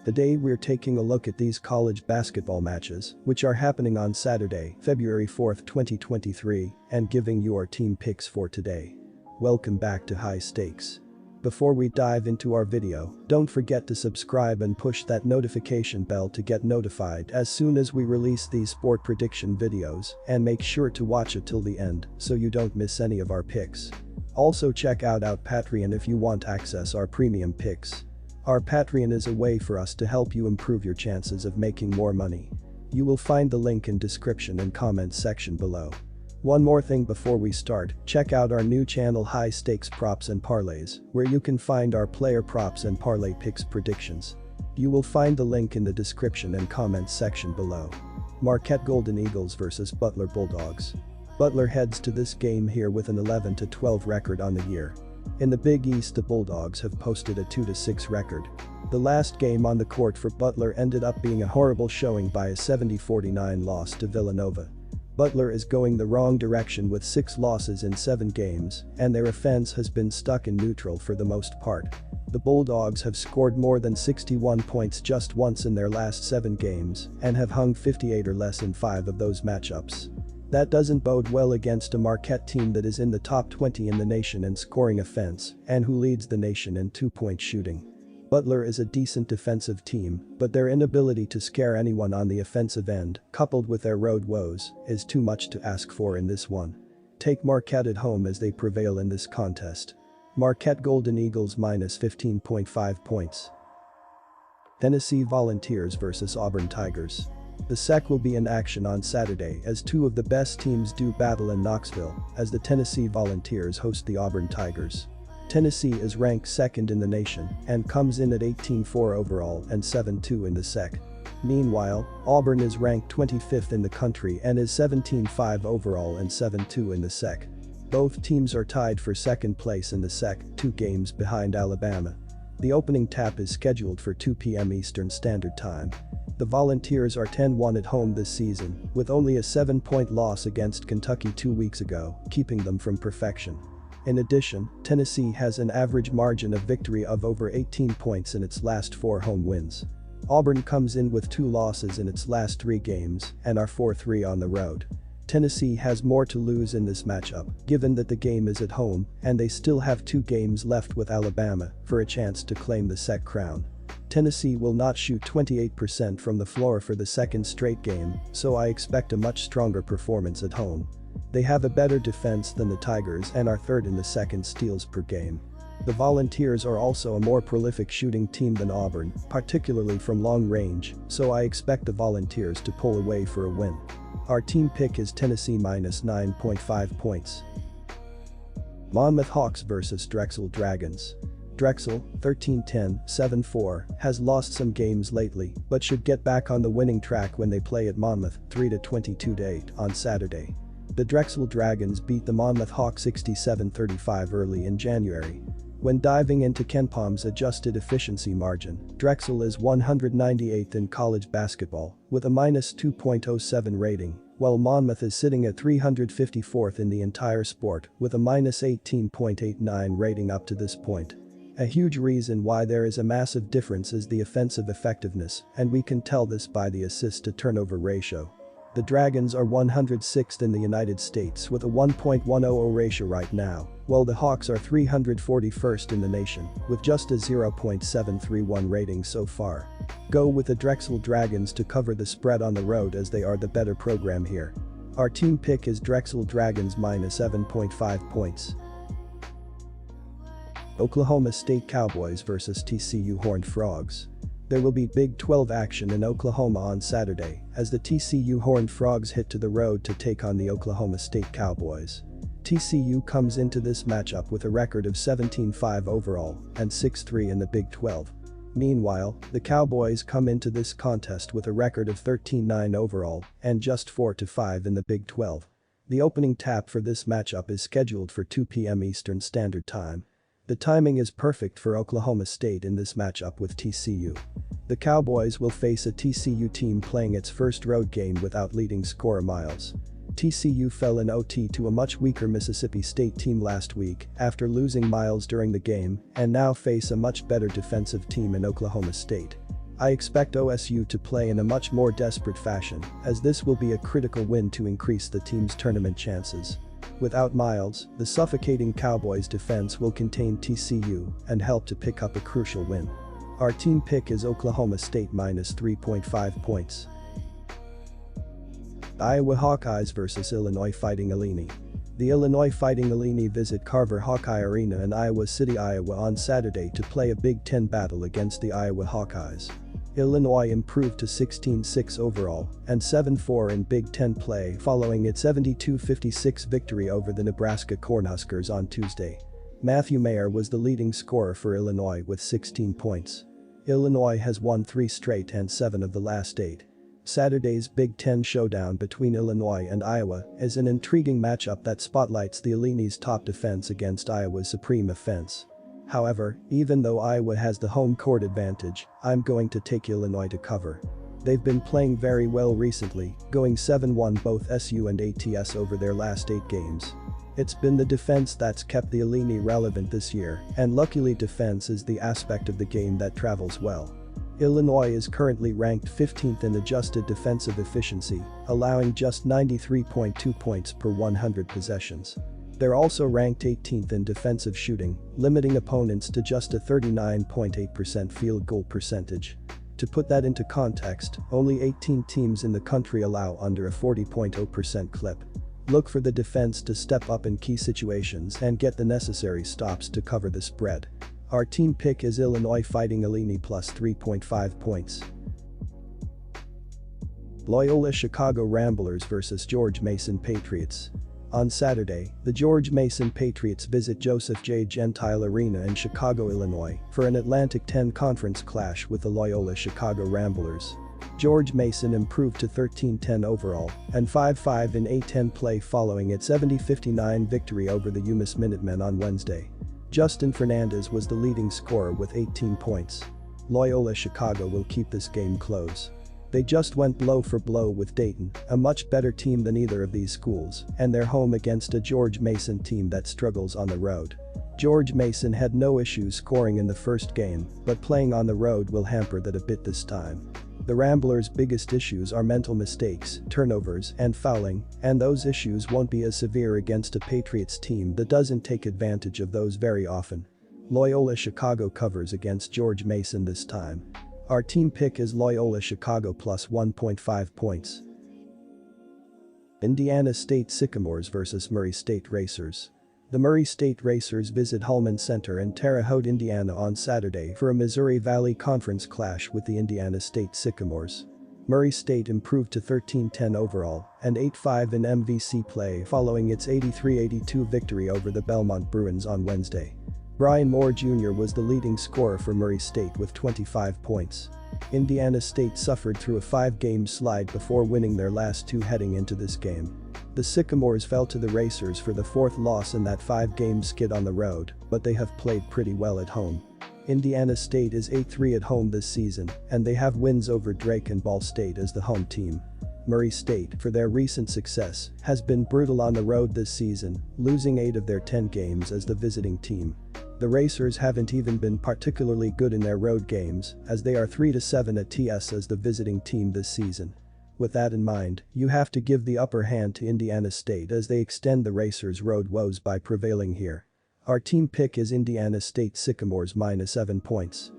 Today we're taking a look at these college basketball matches, which are happening on Saturday, February 4th, 2023, and giving you our team picks for today. Welcome back to High Stakes. Before we dive into our video, don't forget to subscribe and push that notification bell to get notified as soon as we release these sport prediction videos, and make sure to watch it till the end so you don't miss any of our picks. Also check out our Patreon if you want access our premium picks. Our Patreon is a way for us to help you improve your chances of making more money. You will find the link in description and comments section below. One more thing before we start, check out our new channel High Stakes Props and Parlays, where you can find our player props and parlay picks predictions. You will find the link in the description and comments section below. Marquette Golden Eagles vs Butler Bulldogs. Butler heads to this game here with an 11-12 record on the year. In the Big East, the Bulldogs have posted a 2-6 record. The last game on the court for Butler ended up being a horrible showing by a 70-49 loss to Villanova. Butler is going the wrong direction with 6 losses in 7 games, and their offense has been stuck in neutral for the most part. The Bulldogs have scored more than 61 points just once in their last 7 games and have hung 58 or less in 5 of those matchups. That doesn't bode well against a Marquette team that is in the top 20 in the nation in scoring offense and who leads the nation in 2-point shooting. Butler is a decent defensive team, but their inability to scare anyone on the offensive end, coupled with their road woes, is too much to ask for in this one. Take Marquette at home as they prevail in this contest. Marquette Golden Eagles minus 15.5 points. Tennessee Volunteers vs Auburn Tigers. The SEC will be in action on Saturday as 2 of the best teams do battle in Knoxville as the Tennessee Volunteers host the Auburn Tigers. Tennessee is ranked 2nd in the nation and comes in at 18-4 overall and 7-2 in the SEC. Meanwhile, Auburn is ranked 25th in the country and is 17-5 overall and 7-2 in the SEC. Both teams are tied for 2nd place in the SEC, 2 games behind Alabama. The opening tap is scheduled for 2 p.m. Eastern Standard Time. The Volunteers are 10-1 at home this season, with only a 7-point loss against Kentucky 2 weeks ago, keeping them from perfection. In addition, Tennessee has an average margin of victory of over 18 points in its last 4 home wins. Auburn comes in with 2 losses in its last 3 games and are 4-3 on the road. Tennessee has more to lose in this matchup, given that the game is at home and they still have 2 games left with Alabama for a chance to claim the SEC crown. Tennessee will not shoot 28% from the floor for the 2nd straight game, so I expect a much stronger performance at home. They have a better defense than the Tigers and are 3rd in the SEC in steals per game. The Volunteers are also a more prolific shooting team than Auburn, particularly from long range, so I expect the Volunteers to pull away for a win. Our team pick is Tennessee minus 9.5 points. Monmouth Hawks vs Drexel Dragons. Drexel, 13-10, 7-4, has lost some games lately but should get back on the winning track when they play at Monmouth, 3-22-8 on Saturday. The Drexel Dragons beat the Monmouth Hawks 67-35 early in January. When diving into KenPom's adjusted efficiency margin, Drexel is 198th in college basketball with a minus 2.07 rating, while Monmouth is sitting at 354th in the entire sport with a minus 18.89 rating up to this point. A huge reason why there is a massive difference is the offensive effectiveness, and we can tell this by the assist-to-turnover ratio. The Dragons are 106th in the United States with a 1.100 ratio right now, while the Hawks are 341st in the nation with just a 0.731 rating so far. Go with the Drexel Dragons to cover the spread on the road as they are the better program here. Our team pick is Drexel Dragons minus 7.5 points. Oklahoma State Cowboys vs TCU Horned Frogs. There will be Big 12 action in Oklahoma on Saturday as the TCU Horned Frogs hit to the road to take on the Oklahoma State Cowboys. TCU comes into this matchup with a record of 17-5 overall and 6-3 in the Big 12. Meanwhile, the Cowboys come into this contest with a record of 13-9 overall and just 4-5 in the Big 12. The opening tap for this matchup is scheduled for 2 p.m. Eastern Standard Time. The timing is perfect for Oklahoma State in this matchup with TCU. The Cowboys will face a TCU team playing its first road game without leading scorer Miles. TCU fell in OT to a much weaker Mississippi State team last week after losing Miles during the game and now face a much better defensive team in Oklahoma State. I expect OSU to play in a much more desperate fashion, as this will be a critical win to increase the team's tournament chances. Without Miles, the suffocating Cowboys defense will contain TCU and help to pick up a crucial win. Our team pick is Oklahoma State minus 3.5 points. Iowa Hawkeyes vs Illinois Fighting Illini. The Illinois Fighting Illini visit Carver Hawkeye Arena in Iowa City, Iowa on Saturday to play a Big Ten battle against the Iowa Hawkeyes. Illinois improved to 16-6 overall and 7-4 in Big Ten play following its 72-56 victory over the Nebraska Cornhuskers on Tuesday. Matthew Mayer was the leading scorer for Illinois with 16 points. Illinois has won 3 straight and 7 of the last 8. Saturday's Big Ten showdown between Illinois and Iowa is an intriguing matchup that spotlights the Illini's top defense against Iowa's supreme offense. However, even though Iowa has the home court advantage, I'm going to take Illinois to cover. They've been playing very well recently, going 7-1 both SU and ATS over their last 8 games. It's been the defense that's kept the Illini relevant this year, and luckily defense is the aspect of the game that travels well. Illinois is currently ranked 15th in adjusted defensive efficiency, allowing just 93.2 points per 100 possessions. They're also ranked 18th in defensive shooting, limiting opponents to just a 39.8% field goal percentage. To put that into context, only 18 teams in the country allow under a 40.0% clip. Look for the defense to step up in key situations and get the necessary stops to cover the spread. Our team pick is Illinois Fighting Illini plus 3.5 points. Loyola Chicago Ramblers vs George Mason Patriots. On Saturday, the George Mason Patriots visit Joseph J. Gentile Arena in Chicago, Illinois, for an Atlantic 10 conference clash with the Loyola Chicago Ramblers. George Mason improved to 13-10 overall and 5-5 in A10 play following its 70-59 victory over the UMass Minutemen on Wednesday. Justin Fernandez was the leading scorer with 18 points. Loyola Chicago will keep this game close. They just went blow for blow with Dayton, a much better team than either of these schools, and they're home against a George Mason team that struggles on the road. George Mason had no issues scoring in the first game, but playing on the road will hamper that a bit this time. The Ramblers' biggest issues are mental mistakes, turnovers, and fouling, and those issues won't be as severe against a Patriots team that doesn't take advantage of those very often. Loyola Chicago covers against George Mason this time. Our team pick is Loyola Chicago plus 1.5 points. Indiana State Sycamores vs Murray State Racers. The Murray State Racers visit Hulman Center in Terre Haute, Indiana on Saturday for a Missouri Valley Conference clash with the Indiana State Sycamores. Murray State improved to 13-10 overall and 8-5 in MVC play following its 83-82 victory over the Belmont Bruins on Wednesday. Brian Moore Jr. was the leading scorer for Murray State with 25 points. Indiana State suffered through a 5-game slide before winning their last 2 heading into this game. The Sycamores fell to the Racers for the 4th loss in that 5-game skid on the road, but they have played pretty well at home. Indiana State is 8-3 at home this season, and they have wins over Drake and Ball State as the home team. Murray State, for their recent success, has been brutal on the road this season, losing 8 of their 10 games as the visiting team. The Racers haven't even been particularly good in their road games, as they are 3-7 at TS as the visiting team this season. With that in mind, you have to give the upper hand to Indiana State as they extend the Racers' road woes by prevailing here. Our team pick is Indiana State Sycamores minus 7 points.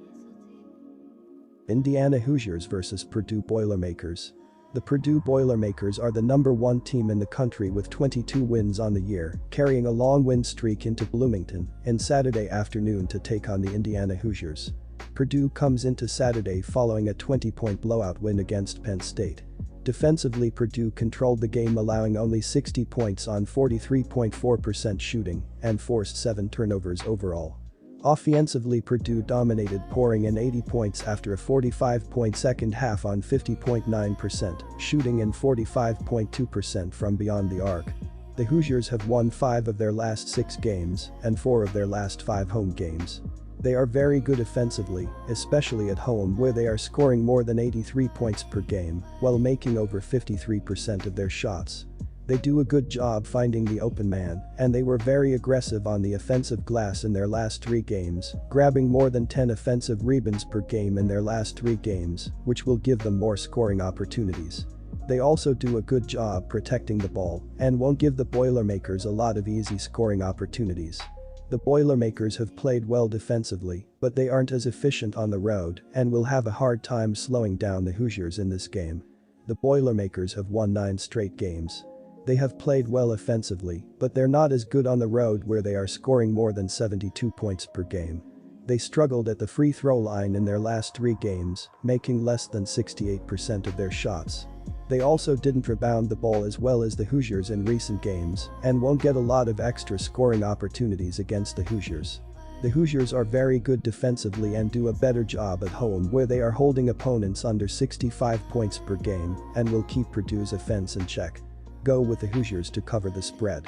Indiana Hoosiers vs Purdue Boilermakers. The Purdue Boilermakers are the #1 team in the country with 22 wins on the year, carrying a long win streak into Bloomington and Saturday afternoon to take on the Indiana Hoosiers. Purdue comes into Saturday following a 20-point blowout win against Penn State. Defensively, Purdue controlled the game, allowing only 60 points on 43.4% shooting and forced 7 turnovers overall. Offensively, Purdue dominated, pouring in 80 points after a 45-point second half on 50.9% shooting and 45.2% from beyond the arc. The Hoosiers have won 5 of their last 6 games and 4 of their last 5 home games. They are very good offensively, especially at home where they are scoring more than 83 points per game while making over 53% of their shots. They do a good job finding the open man, and they were very aggressive on the offensive glass in their last 3 games, grabbing more than 10 offensive rebounds per game in their last 3 games, which will give them more scoring opportunities. They also do a good job protecting the ball and won't give the Boilermakers a lot of easy scoring opportunities. The Boilermakers have played well defensively, but they aren't as efficient on the road and will have a hard time slowing down the Hoosiers in this game. The Boilermakers have won 9 straight games. They have played well offensively, but they're not as good on the road where they are scoring more than 72 points per game. They struggled at the free throw line in their last 3 games, making less than 68% of their shots. They also didn't rebound the ball as well as the Hoosiers in recent games and won't get a lot of extra scoring opportunities against the Hoosiers. The Hoosiers are very good defensively and do a better job at home where they are holding opponents under 65 points per game and will keep Purdue's offense in check. Go with the Hoosiers to cover the spread.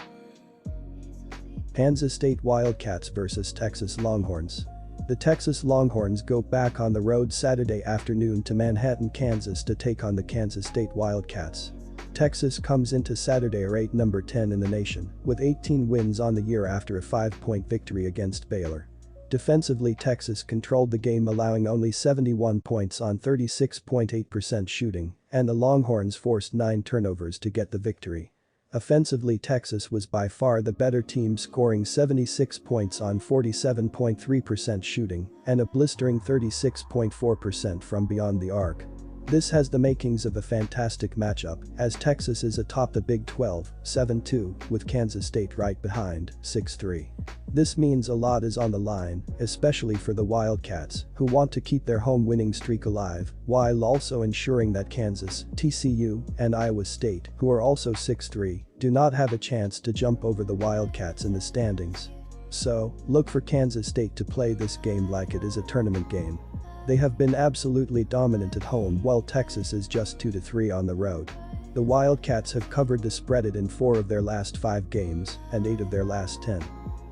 Kansas State Wildcats vs Texas Longhorns. The Texas Longhorns go back on the road Saturday afternoon to Manhattan, Kansas to take on the Kansas State Wildcats. Texas comes into Saturday ranked number 10 in the nation, with 18 wins on the year after a 5-point victory against Baylor. Defensively, Texas controlled the game, allowing only 71 points on 36.8% shooting, and the Longhorns forced 9 turnovers to get the victory. Offensively, Texas was by far the better team, scoring 76 points on 47.3% shooting and a blistering 36.4% from beyond the arc. This has the makings of a fantastic matchup, as Texas is atop the Big 12, 7-2, with Kansas State right behind, 6-3. This means a lot is on the line, especially for the Wildcats, who want to keep their home winning streak alive, while also ensuring that Kansas, TCU, and Iowa State, who are also 6-3, do not have a chance to jump over the Wildcats in the standings. So, look for Kansas State to play this game like it is a tournament game. They have been absolutely dominant at home while Texas is just 2-3 on the road. The Wildcats have covered the spread in 4 of their last 5 games and 8 of their last 10.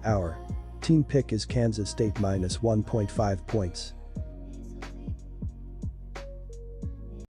Our team pick is Kansas State minus 1.5 points.